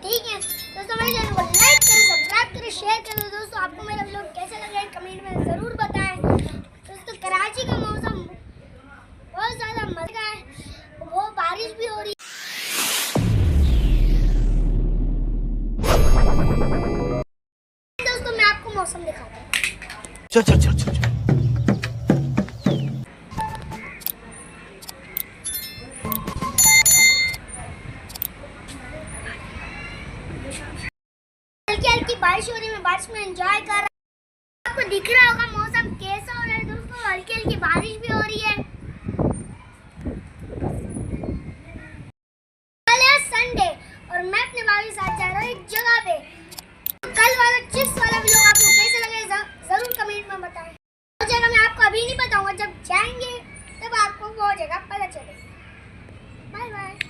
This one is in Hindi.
ठीक है दोस्तों, मेरे चैनल को लाइक करें, सब्सक्राइब करें, शेयर करें। दोस्तों आपको मेरा व्लॉग कैसे लगे कमेंट में ज़रूर बताएं। दोस्तों कराची का मौसम बहुत ज़्यादा मज़े का है, वो बारिश भी हो रही है। दोस्तों मैं आपको मौसम दिखाता हूँ। चल चल चल चल हल्की हल्की बारिश हो रही है, मैं बारिश में एंजॉय कर रहा हूँ। आपको दिख रहा होगा मौसम कैसा हो रहा है दोस्तों, हल्की हल्की बारिश भी हो रही है। कल है संडे और मैं अपने भाई के साथ जा रहा हूँ एक जगह पे। कल वाला चिप्स वाला व्लॉग आपको कैसे लगे जरूर कमेंट में बताएं। वो जगह मैं आपको अभी नहीं बताऊंगा, जब जाएंगे तब आपको वो जगह पता चलेगा। Bye bye.